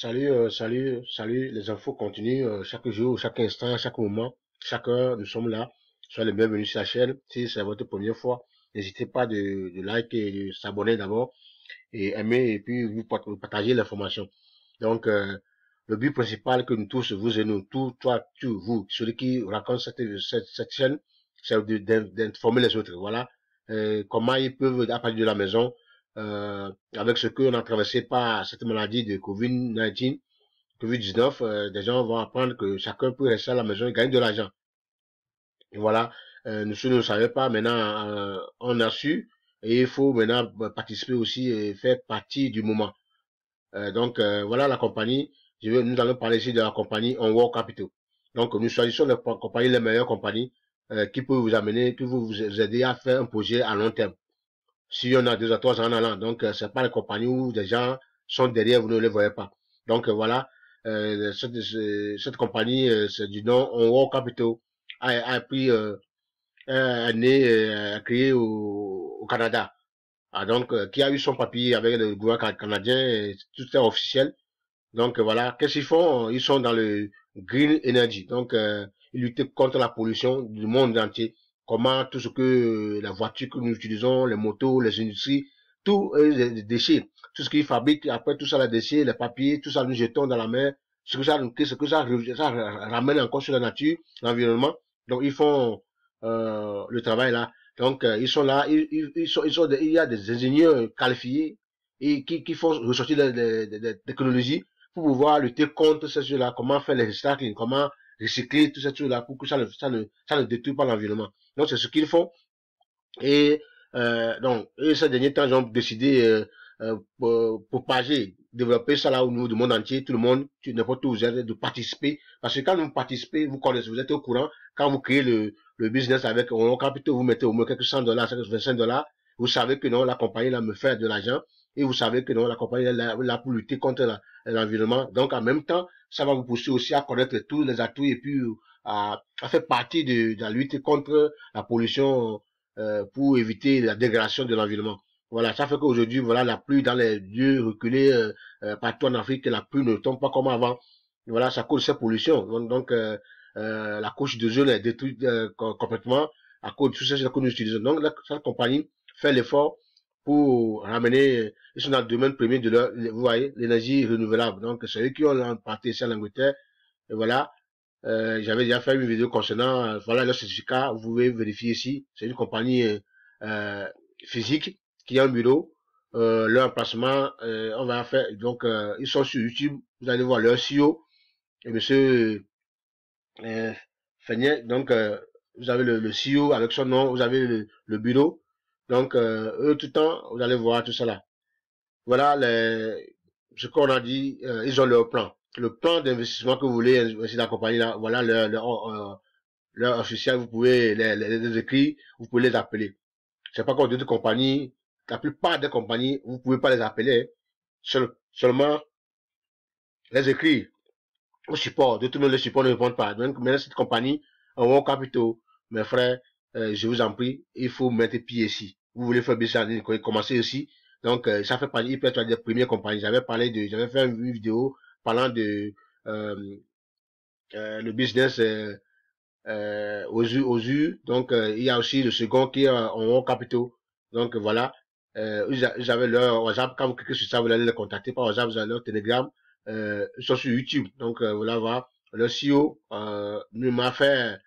Salut, les infos continuent chaque jour, chaque instant, chaque moment, chaque heure, nous sommes là. Soyez les bienvenus sur la chaîne. Si c'est votre première fois, n'hésitez pas de liker et de s'abonner d'abord et aimer et puis vous partager l'information. Donc, le but principal que nous tous, vous et nous, toi, tu, vous, celui qui raconte cette chaîne, c'est d'informer les autres. Voilà. Comment ils peuvent, à partir de la maison, avec ce qu'on a traversé par cette maladie de COVID-19, des gens vont apprendre que chacun peut rester à la maison et gagner de l'argent. Et voilà. Nous ne le savions pas, maintenant, on a su et il faut maintenant participer aussi et faire partie du moment. Voilà la compagnie. Nous allons parler ici de la compagnie Onward Capital. Donc, nous choisissons les compagnies, les meilleures compagnies qui peuvent vous amener, qui vont vous aider à faire un projet à long terme. Si on a 2 à 3 ans en allant, donc c'est pas les compagnies où des gens sont derrière, vous ne les voyez pas. Donc voilà, cette compagnie, c'est du nom Onward Capital, a pris un né créé au Canada. Ah, donc, qui a eu son papier avec le gouvernement canadien, tout est officiel. Donc voilà, qu'est-ce qu'ils font? Ils sont dans le green energy. Donc ils luttent contre la pollution du monde entier. Comment tout ce que la voiture que nous utilisons, les motos, les industries, tous les déchets, tout ce qu'ils fabriquent, après tout ça, les déchets, les papiers, tout ça nous jetons dans la mer. Ça ramène encore sur la nature, l'environnement. Donc ils font le travail là. Donc ils sont là, il y a des ingénieurs qualifiés et qui font ressortir des technologies pour pouvoir lutter contre ces choses-là, comment faire les recycling, comment recycler toutes ces choses-là pour que ça ne détruise pas l'environnement. Donc c'est ce qu'ils font. Et et ces derniers temps, ils ont décidé propager, développer ça là au niveau du monde entier, tout le monde, n'importe où vous êtes, de participer. Parce que quand vous participez, vous connaissez, vous êtes au courant, quand vous créez le business avec un capital, vous mettez au moins quelques $100, 25 $, vous savez que non, la compagnie là me fait de l'argent, et vous savez que non, la compagnie est là pour lutter contre l'environnement. Donc en même temps, ça va vous pousser aussi à connaître tous les atouts et puis à faire partie de la lutte contre la pollution pour éviter la dégradation de l'environnement. Voilà, ça fait qu'aujourd'hui, voilà, la pluie dans les lieux reculés partout en Afrique, la pluie ne tombe pas comme avant. Voilà, ça cause cette pollution. La couche d'ozone est détruite complètement à cause de tout ça que nous utilisons. Donc, cette compagnie fait l'effort pour ramener, ils sont dans le domaine premier de leur, vous voyez, l'énergie renouvelable. Donc, c'est eux qui ont implanté ça en Angleterre. Et voilà, j'avais déjà fait une vidéo concernant, voilà leur certificat, vous pouvez vérifier ici. C'est une compagnie euh, physique qui a un bureau. Leur emplacement, on va faire, donc ils sont sur YouTube, vous allez voir leur CEO, et monsieur Feignet, donc vous avez le CEO avec son nom, vous avez le bureau, donc eux tout le temps, vous allez voir tout ça là. Voilà ce qu'on a dit, ils ont leur plan. Le plan d'investissement que vous voulez investir dans la compagnie là, voilà leur officiel, vous pouvez les écrire, vous pouvez les appeler. C'est pas comme d'autres compagnies, la plupart des compagnies, vous pouvez pas les appeler, hein. Seulement les écrire au support. De tout le monde, le support ne répond pas. Donc, maintenant, cette compagnie, en haut capitaux, mes frères, je vous en prie, il faut mettre pied ici. Vous voulez faire business en ligne, commencez aussi. Donc, ça fait partie, il peut être des premières compagnies. J'avais fait une vidéo parlant de le business aux U. Donc, il y a aussi le second qui est en haut capitaux. Donc, voilà. J'avais leur WhatsApp. Quand vous cliquez sur ça, vous allez les contacter par WhatsApp, vous avez leur Telegram. Ils sont sur YouTube. Donc, voilà, voilà. Le CEO m'a fait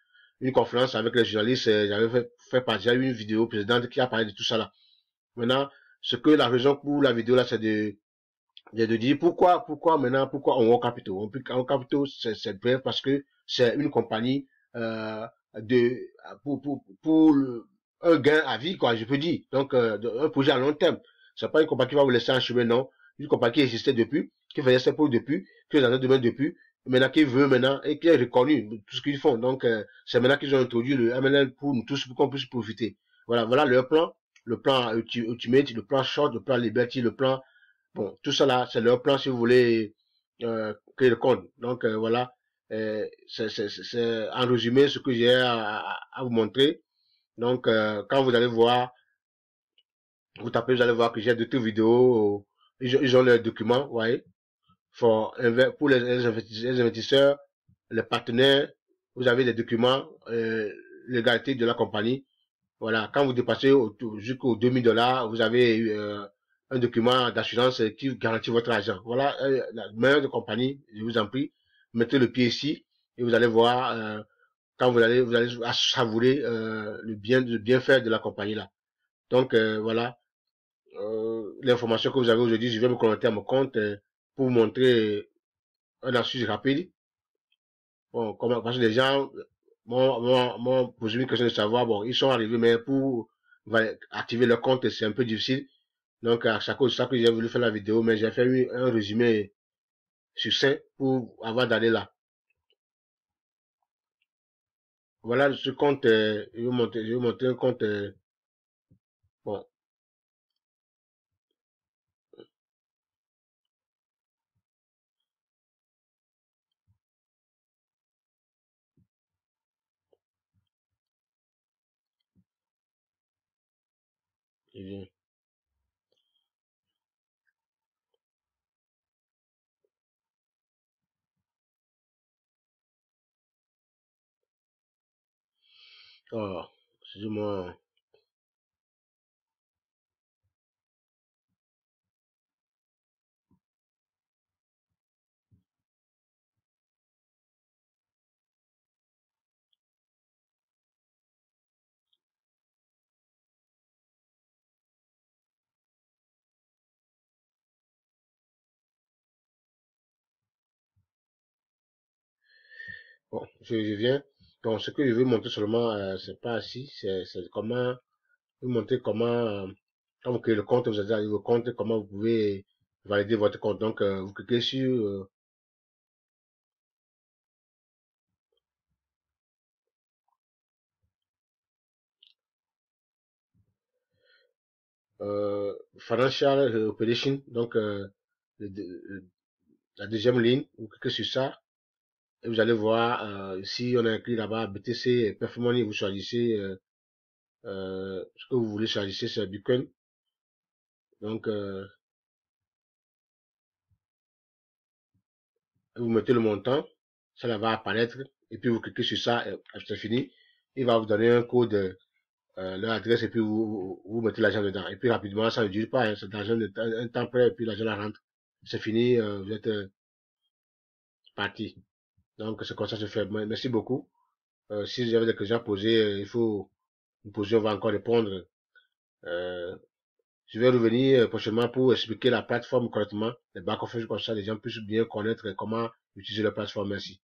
une conférence avec les journalistes. J'avais fait partie, j'avais une vidéo précédente qui a parlé de tout ça là. Maintenant, la raison pour la vidéo là, c'est de dire pourquoi maintenant, pourquoi on World Capital. On Capital, c'est bref parce que c'est une compagnie de pour un gain à vie, quoi, je peux dire. Donc, un projet à long terme. C'est pas une compagnie qui va vous laisser en chemin, non. Une compagnie qui existait depuis, qui faisait ses produits depuis, qui est dans un domaine depuis, maintenant qui veut maintenant et qui est reconnu tout ce qu'ils font. Donc, c'est maintenant qu'ils ont introduit le MLL pour nous tous, pour qu'on puisse profiter. Voilà leur plan. Le plan Ultimate, le plan Short, le plan Liberty, le plan bon, tout ça là, c'est leur plan si vous voulez créer le compte. Donc voilà, c'est en résumé ce que j'ai à vous montrer. Donc quand vous allez voir, vous tapez, vous allez voir que j'ai d'autres vidéos. Ils ont leurs documents, vous voyez. Pour les investisseurs, les partenaires, vous avez des documents, l'égalité de la compagnie. Voilà, quand vous dépassez jusqu'aux 2000 $, vous avez un document d'assurance qui garantit votre argent. Voilà, la meilleure de compagnie, je vous en prie, mettez le pied ici et vous allez voir quand vous allez savourer le bienfait de la compagnie là. Donc voilà, l'information que vous avez aujourd'hui, je vais me connecter à mon compte pour vous montrer un astuce rapide. Bon, parce que les gens m'ont posé une question de savoir, bon, ils sont arrivés, mais pour activer leur compte, c'est un peu difficile. Donc, à chaque fois, c'est ça que j'ai voulu faire la vidéo, mais j'ai fait un résumé succinct pour avant d'aller là. Voilà ce compte, je vais monter un compte, bon, je oh, excusez-moi. Bon, je viens. Donc, ce que je veux montrer seulement, c'est pas ici, c'est comment, vous montrer comment, quand vous créez le compte, vous avez le compte, comment vous pouvez valider votre compte. Donc, vous cliquez sur Financial Operation, donc le- le- la deuxième ligne, vous cliquez sur ça et vous allez voir ici on a écrit là-bas BTC Performance, vous choisissez ce que vous voulez choisir, c'est Bitcoin. Donc vous mettez le montant, ça là va apparaître et puis vous cliquez sur ça, c'est fini. Il va vous donner un code, leur adresse et puis vous mettez l'argent dedans. Et puis rapidement, ça ne dure pas, hein, c'est l'argent un temps près et puis l'argent rentre. C'est fini, vous êtes parti. Donc c'est comme ça que je fais. Merci beaucoup. Si vous avez des questions à poser, il faut vous poser, on va encore répondre. Euh, je vais revenir prochainement pour expliquer la plateforme correctement, les back-office comme ça, les gens puissent bien connaître comment utiliser la plateforme. Merci.